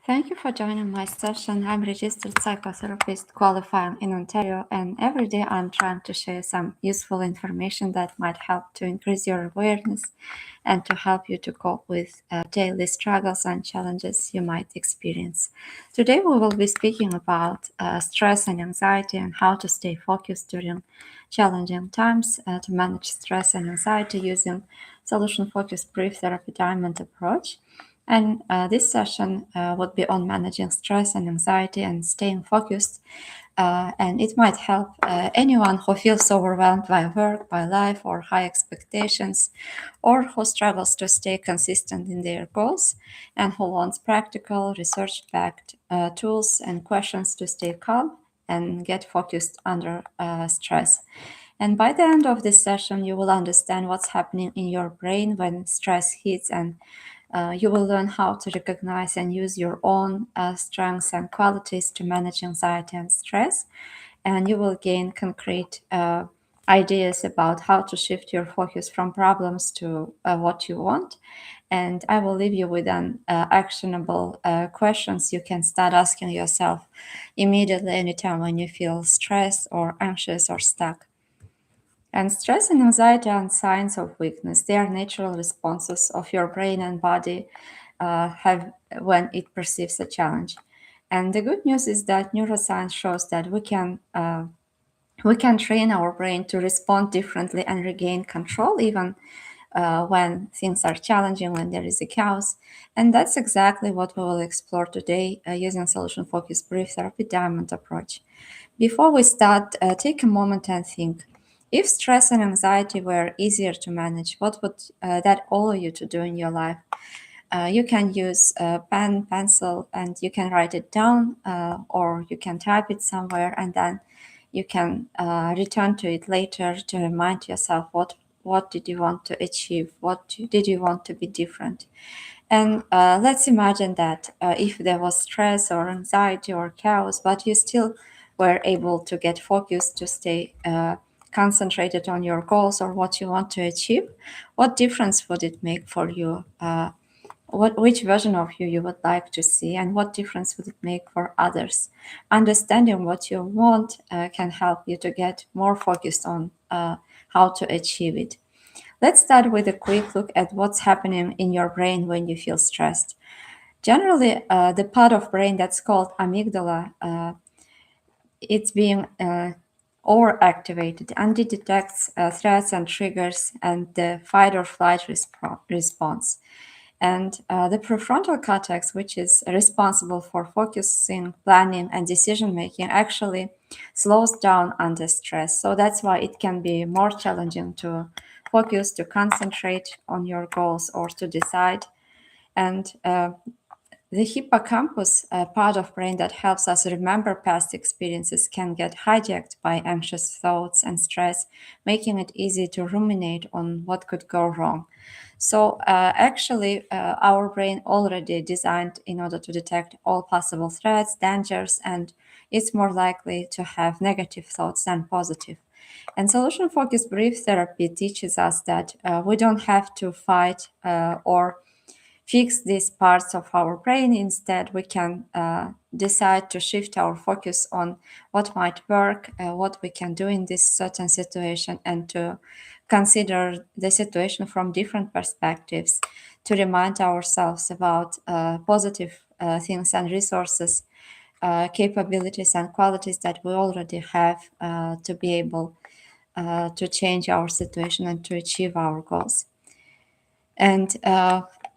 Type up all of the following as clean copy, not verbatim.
Thank you for joining my session. I'm registered psychotherapist qualifying in Ontario, and every day I'm trying to share some useful information that might help to increase your awareness and to help you to cope with daily struggles and challenges you might experience. Today we will be speaking about stress and anxiety and how to stay focused during challenging times, to manage stress and anxiety using solution-focused brief therapy diamond approach. And this session would be on managing stress and anxiety and staying focused. And it might help anyone who feels overwhelmed by work, by life, or high expectations, or who struggles to stay consistent in their goals and who wants practical, research backed tools and questions to stay calm and get focused under stress. And by the end of this session, you will understand what's happening in your brain when stress hits, and you will learn how to recognize and use your own strengths and qualities to manage anxiety and stress. And you will gain concrete ideas about how to shift your focus from problems to what you want. And I will leave you with an actionable questions you can start asking yourself immediately anytime when you feel stressed or anxious or stuck. And stress and anxiety aren't signs of weakness. They are natural responses of your brain and body have when it perceives a challenge. And the good news is that neuroscience shows that we can train our brain to respond differently and regain control even when things are challenging, when there is a chaos. And that's exactly what we will explore today using solution-focused brief therapy diamond approach. Before we start, take a moment and think. If stress and anxiety were easier to manage, what would that allow you to do in your life? You can use a pen, pencil, and you can write it down, or you can type it somewhere, and then you can return to it later to remind yourself what did you want to achieve, did you want to be different. And let's imagine that if there was stress or anxiety or chaos, but you still were able to get focused to stay concentrated on your goals or what you want to achieve, what difference would it make for you? Which version of you would like to see, and what difference would it make for others? Understanding what you want can help you to get more focused on how to achieve it. Let's start with a quick look at what's happening in your brain when you feel stressed. Generally, the part of brain that's called amygdala, it's being overactivated and it detects threats and triggers and the fight or flight response. And the prefrontal cortex, which is responsible for focusing, planning, and decision making, actually slows down under stress. So that's why it can be more challenging to focus, to concentrate on your goals, or to decide. And the hippocampus, part of brain that helps us remember past experiences, can get hijacked by anxious thoughts and stress, making it easy to ruminate on what could go wrong. So actually, our brain already designed in order to detect all possible threats, dangers, and it's more likely to have negative thoughts than positive. And solution-focused brief therapy teaches us that we don't have to fight or fix these parts of our brain. Instead, we can decide to shift our focus on what might work, what we can do in this certain situation, and to consider the situation from different perspectives to remind ourselves about positive things and resources, capabilities and qualities that we already have to be able to change our situation and to achieve our goals.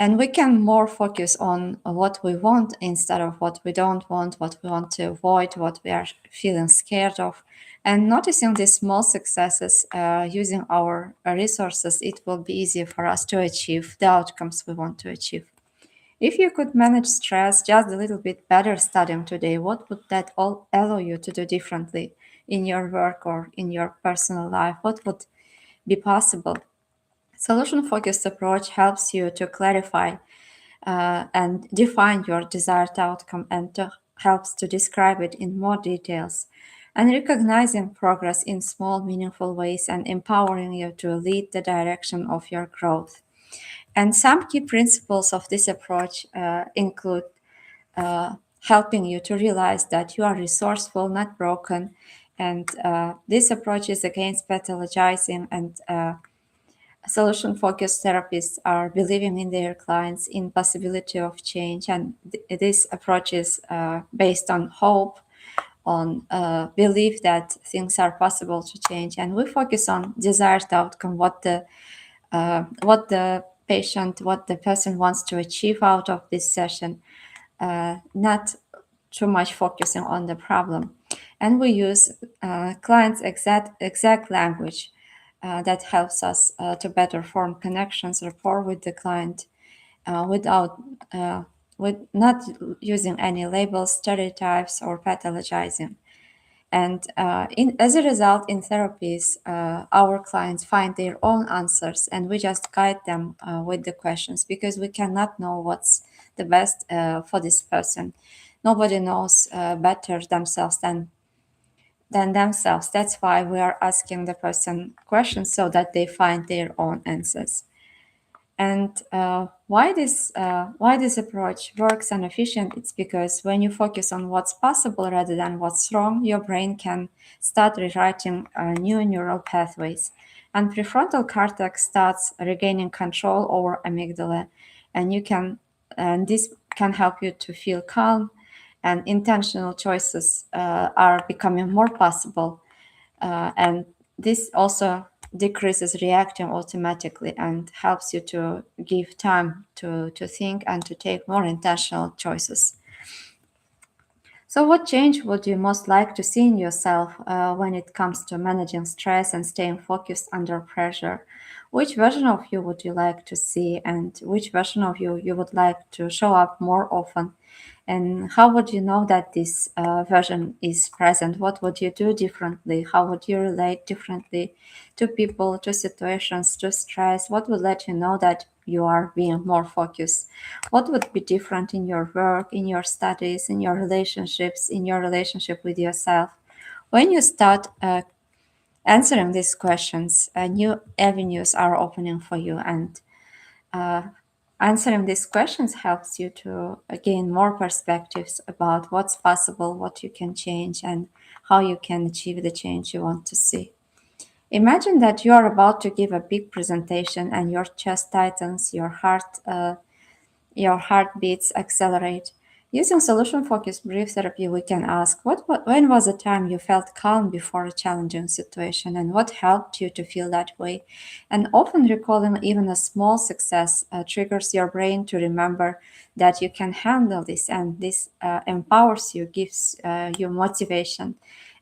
And we can more focus on what we want instead of what we don't want, what we want to avoid, what we are feeling scared of. And noticing these small successes using our resources, it will be easier for us to achieve the outcomes we want to achieve. If you could manage stress just a little bit better starting today, what would that all allow you to do differently in your work or in your personal life? What would be possible? Solution-focused approach helps you to clarify and define your desired outcome and helps to describe it in more details, and recognizing progress in small, meaningful ways and empowering you to lead the direction of your growth. And some key principles of this approach include helping you to realize that you are resourceful, not broken. And this approach is against pathologizing, and solution-focused therapists are believing in their clients in possibility of change. And this approach is based on hope, on belief that things are possible to change. And we focus on desired outcome, what the patient, what the person wants to achieve out of this session, not too much focusing on the problem. And we use clients' exact language that helps us to better form connections, rapport with the client, without with not using any labels, stereotypes, or pathologizing. And as a result, in therapies, our clients find their own answers, and we just guide them with the questions, because we cannot know what's the best for this person. Nobody knows better themselves than themselves. That's why we are asking the person questions, so that they find their own answers. And why this approach works and efficient? It's because when you focus on what's possible rather than what's wrong, your brain can start rewriting new neural pathways, and prefrontal cortex starts regaining control over amygdala, and this can help you to feel calm, and intentional choices are becoming more possible, and this also decreases reacting automatically and helps you to give time to think and to take more intentional choices. So what change would you most like to see in yourself when it comes to managing stress and staying focused under pressure? Which version of you would you like to see, and which version of you would like to show up more often? And how would you know that this version is present? What would you do differently? How would you relate differently to people, to situations, to stress? What would let you know that you are being more focused? What would be different in your work, in your studies, in your relationships, in your relationship with yourself? When you start answering these questions, new avenues are opening for you, and uh, answering these questions helps you to gain more perspectives about what's possible, what you can change, and how you can achieve the change you want to see. Imagine that you are about to give a big presentation, and your chest tightens, your heartbeats accelerate. Using solution-focused brief therapy, we can ask, when was the time you felt calm before a challenging situation, and what helped you to feel that way? And often recalling even a small success triggers your brain to remember that you can handle this, and this empowers you, gives you motivation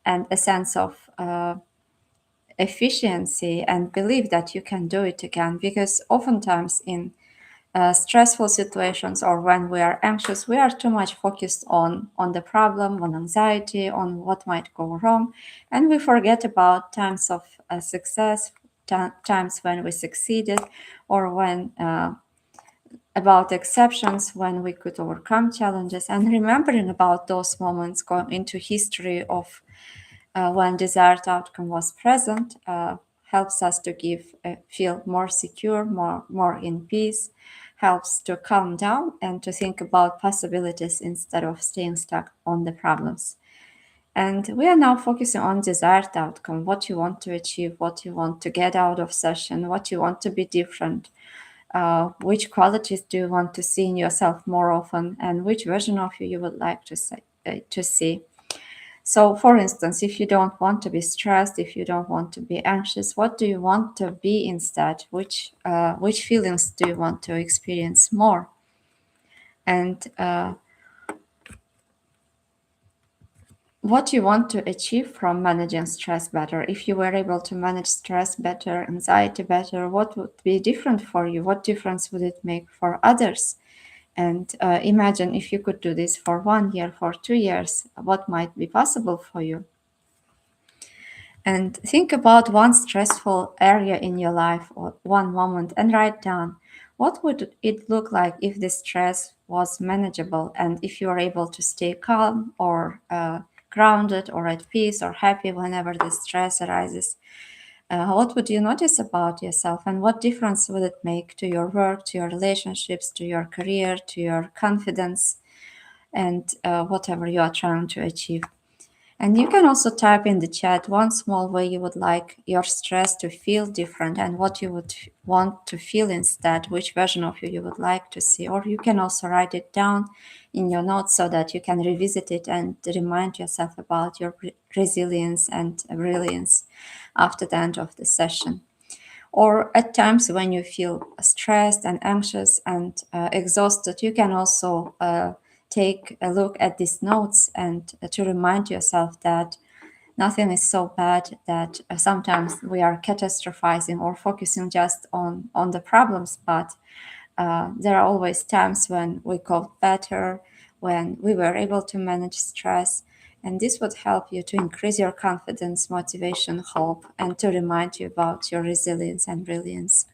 and a sense of efficiency, and believe that you can do it again. Because oftentimes in stressful situations, or when we are anxious, we are too much focused on the problem, on anxiety, on what might go wrong, and we forget about times of success, times when we succeeded, or when about exceptions, when we could overcome challenges. And remembering about those moments going into history of when desired outcome was present helps us to feel more secure, more in peace, helps to calm down and to think about possibilities instead of staying stuck on the problems. And we are now focusing on desired outcome, what you want to achieve, what you want to get out of session, what you want to be different, which qualities do you want to see in yourself more often, and which version of you would like to see. So, for instance, if you don't want to be stressed, if you don't want to be anxious, what do you want to be instead? Which feelings do you want to experience more? And what you want to achieve from managing stress better? If you were able to manage stress better, anxiety better, what would be different for you? What difference would it make for others? And imagine if you could do this for 1 year, for 2 years, what might be possible for you? And think about one stressful area in your life, or one moment, and write down, what would it look like if this stress was manageable, and if you are able to stay calm, or grounded, or at peace, or happy whenever the stress arises. What would you notice about yourself, and what difference would it make to your work, to your relationships, to your career, to your confidence? and whatever you are trying to achieve. And you can also type in the chat one small way you would like your stress to feel different and what you would want to feel instead, which version of you you would like to see. Or you can also write it down in your notes so that you can revisit it and remind yourself about your resilience and brilliance after the end of the session. Or at times when you feel stressed and anxious and exhausted, you can also take a look at these notes and to remind yourself that nothing is so bad, that sometimes we are catastrophizing or focusing just on the problems, but there are always times when we got better, when we were able to manage stress. And this would help you to increase your confidence, motivation, hope, and to remind you about your resilience and brilliance.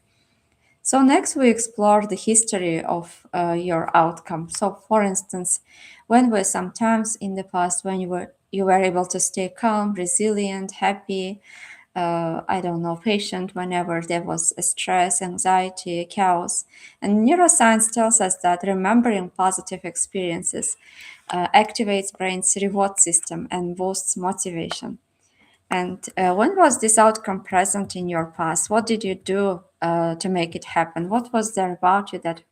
So next we explore the history of your outcome. So for instance, when were some times in the past when you were able to stay calm, resilient, happy, I don't know, patient whenever there was a stress, anxiety, chaos. And neuroscience tells us that remembering positive experiences activates brain's reward system and boosts motivation. And when was this outcome present in your past? What did you do to make it happen? What was there about you that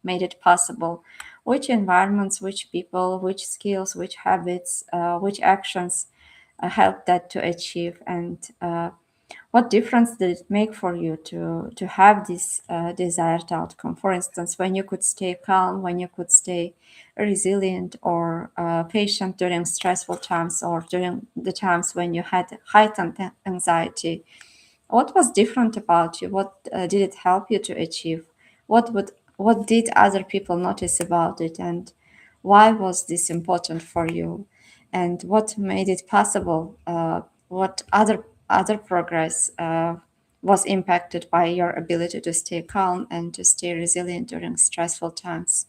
made it possible? Which environments, which people, which skills, which habits, which actions helped that to achieve? And what difference did it make for you to have this desired outcome? For instance, when you could stay calm, when you could stay resilient or patient during stressful times or during the times when you had heightened anxiety, what was different about you? What did it help you to achieve? What did other people notice about it, and why was this important for you? And what made it possible? What other progress was impacted by your ability to stay calm and to stay resilient during stressful times?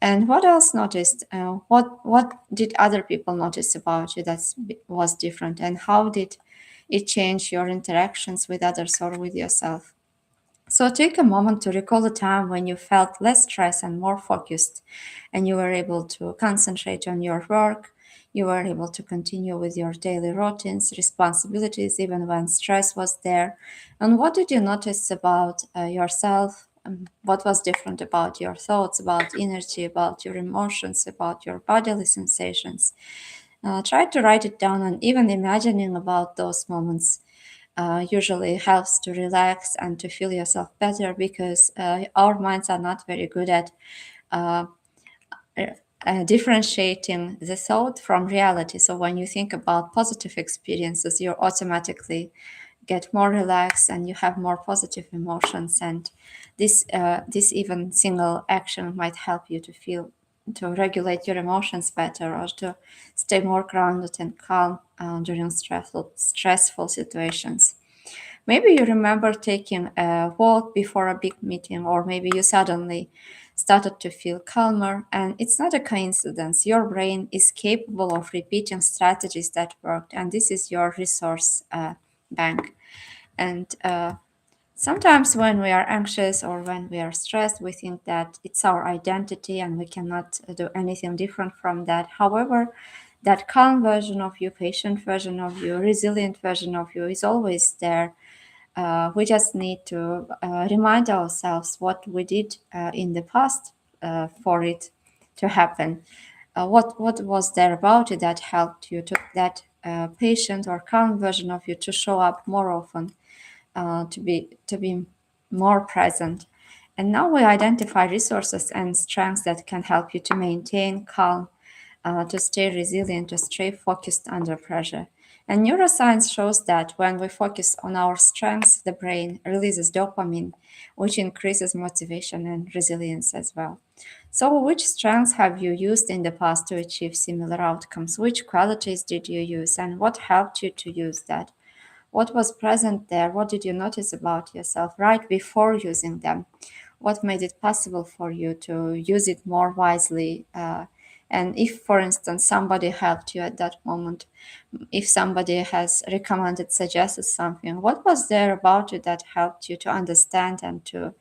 And what else noticed? What did other people notice about you that was different? And how did it change your interactions with others or with yourself? So take a moment to recall a time when you felt less stressed and more focused, and you were able to concentrate on your work. You were able to continue with your daily routines, responsibilities, even when stress was there. And what did you notice about yourself? What was different about your thoughts, about energy, about your emotions, about your bodily sensations? Try to write it down, and even imagining about those moments usually helps to relax and to feel yourself better, because our minds are not very good at uh, differentiating the thought from reality. So when you think about positive experiences, you automatically get more relaxed and you have more positive emotions. And this even single action might help you to regulate your emotions better or to stay more grounded and calm during stressful situations. Maybe you remember taking a walk before a big meeting, or maybe you suddenly started to feel calmer. And it's not a coincidence. Your brain is capable of repeating strategies that worked, and this is your resource bank. And sometimes when we are anxious or when we are stressed, we think that it's our identity and we cannot do anything different from that. However, that calm version of you, patient version of you, resilient version of you is always there. We just need to remind ourselves what we did in the past for it to happen. What was there about it that helped you to that patient or calm version of you to show up more often, to be more present. And now we identify resources and strengths that can help you to maintain calm, to stay resilient, to stay focused under pressure. And neuroscience shows that when we focus on our strengths, the brain releases dopamine, which increases motivation and resilience as well. So, which strengths have you used in the past to achieve similar outcomes? Which qualities did you use, and what helped you to use that? What was present there? What did you notice about yourself right before using them? What made it possible for you to use it more wisely? And if, for instance, somebody helped you at that moment, if somebody has recommended, suggested something, what was there about you that helped you to understand and to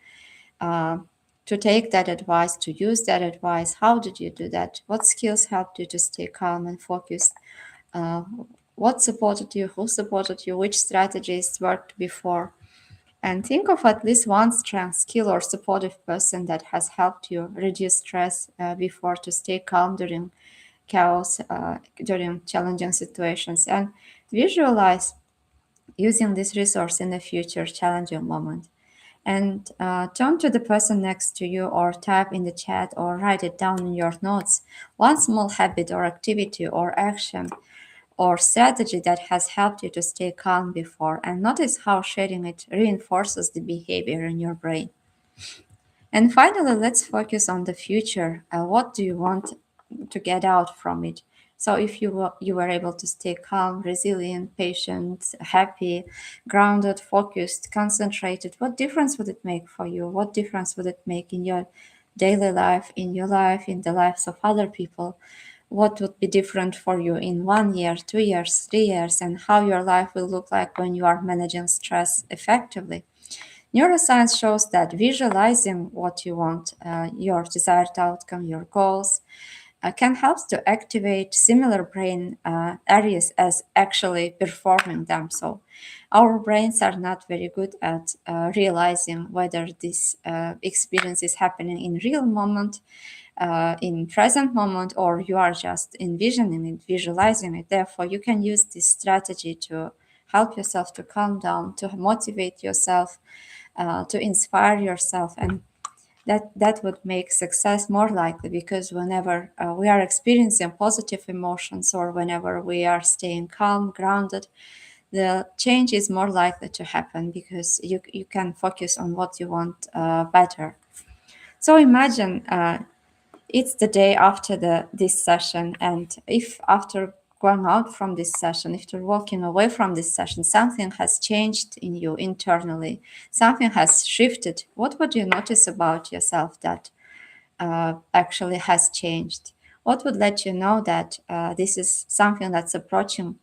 to take that advice, to use that advice. How did you do that? What skills helped you to stay calm and focused? Uh, what supported you? Who supported you? Which strategies worked before? And think of at least one strength, skill, or supportive person that has helped you reduce stress before to stay calm during chaos, during challenging situations. And visualize using this resource in a future challenging moment. And turn to the person next to you, or type in the chat, or write it down in your notes. One small habit or activity or action or strategy that has helped you to stay calm before, and notice how sharing it reinforces the behavior in your brain. And finally, let's focus on the future. What do you want to get out from it? So, if you were able to stay calm, resilient, patient, happy, grounded, focused, concentrated, what difference would it make for you? What difference would it make in your daily life, in your life, in the lives of other people? What would be different for you in 1 year, 2 years, 3 years, and how your life will look like when you are managing stress effectively? Neuroscience shows that visualizing what you want, your desired outcome, your goals, can help to activate similar brain areas as actually performing them. So, our brains are not very good at realizing whether this experience is happening in real moment, in present moment, or you are just envisioning it, visualizing it. Therefore, you can use this strategy to help yourself to calm down, to motivate yourself, to inspire yourself, and that would make success more likely, because whenever we are experiencing positive emotions, or whenever we are staying calm, grounded, the change is more likely to happen, because you can focus on what you want better. So imagine it's the day after this session, and if after going out from this session, if you're walking away from this session, something has changed in you internally, something has shifted, what would you notice about yourself that actually has changed? What would let you know that this is something that's approaching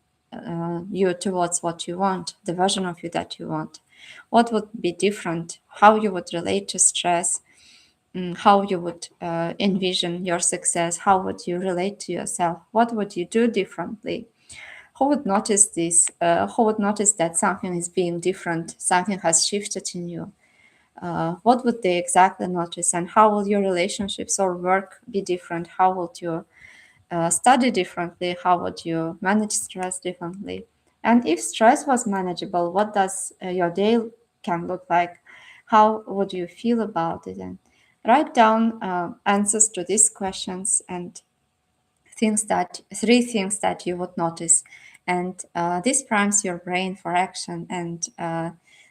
you towards what you want, the version of you that you want? What would be different? How you would relate to stress? How you would envision your success? How would you relate to yourself? What would you do differently? Who would notice this? Who would notice that something is being different? Something has shifted in you. What would they exactly notice? And how will your relationships or work be different? How would you study differently? How would you manage stress differently? And if stress was manageable, what does your day can look like? How would you feel about it? And write down answers to these questions, and three things that you would notice, and this primes your brain for action, and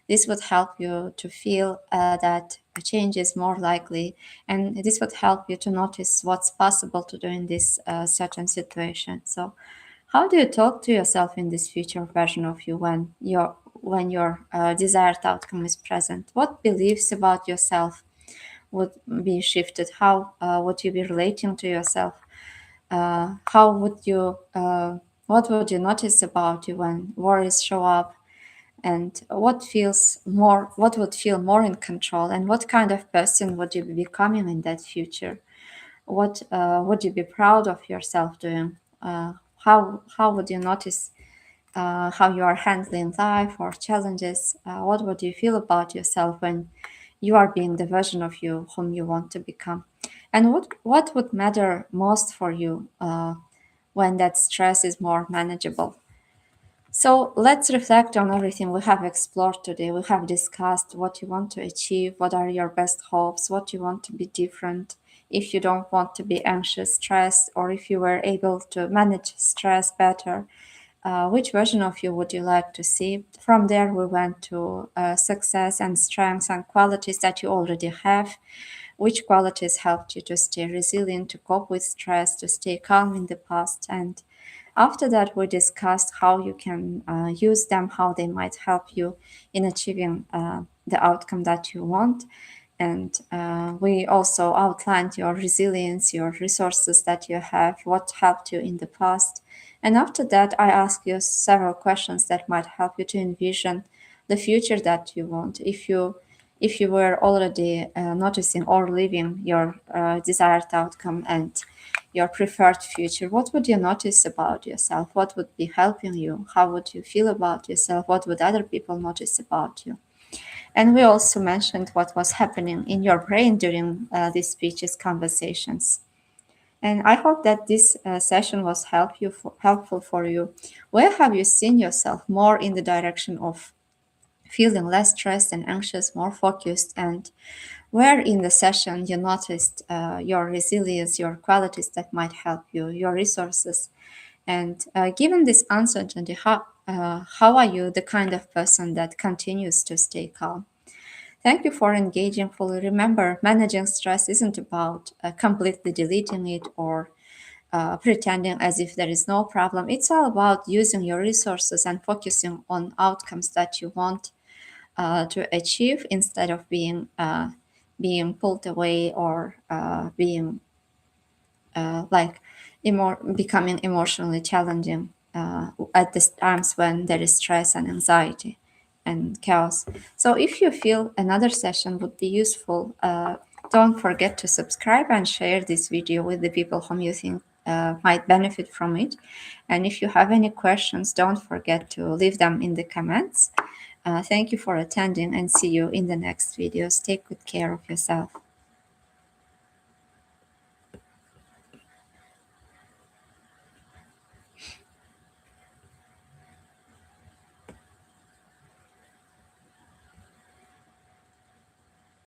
this would help you to feel that a change is more likely, and this would help you to notice what's possible to do in this certain situation. So, how do you talk to yourself in this future version of you when your desired outcome is present? What beliefs about yourself would be shifted? How would you be relating to yourself? How would you what would you notice about you when worries show up, and what would feel more in control, and what kind of person would you be becoming in that future? What would you be proud of yourself doing? How would you notice how you are handling life or challenges? What would you feel about yourself when you are being the version of you whom you want to become? And what would matter most for you when that stress is more manageable? So let's reflect on everything we have explored today. We have discussed what you want to achieve, what are your best hopes, what you want to be different, if you don't want to be anxious, stressed, or if you were able to manage stress better. Which version of you would you like to see? From there, we went to success and strengths and qualities that you already have. Which qualities helped you to stay resilient, to cope with stress, to stay calm in the past? And after that, we discussed how you can use them, how they might help you in achieving the outcome that you want. And we also outlined your resilience, your resources that you have, what helped you in the past. And after that, I asked you several questions that might help you to envision the future that you want. if you were already noticing or living your desired outcome and your preferred future, what would you notice about yourself? What would be helping you? How would you feel about yourself? What would other people notice about you? And we also mentioned what was happening in your brain during these speeches, conversations. And I hope that this session was helpful for you. Where have you seen yourself more in the direction of feeling less stressed and anxious, more focused, and where in the session you noticed your resilience, your qualities that might help you, your resources? And given this uncertainty, how are you the kind of person that continues to stay calm? Thank you for engaging fully. Remember, managing stress isn't about completely deleting it or pretending as if there is no problem. It's all about using your resources and focusing on outcomes that you want to achieve instead of being pulled away or being like becoming emotionally challenging at the times when there is stress and anxiety and chaos. So if you feel another session would be useful, don't forget to subscribe and share this video with the people whom you think might benefit from it. And if you have any questions, don't forget to leave them in the comments. Thank you for attending and see you in the next videos. Take good care of yourself.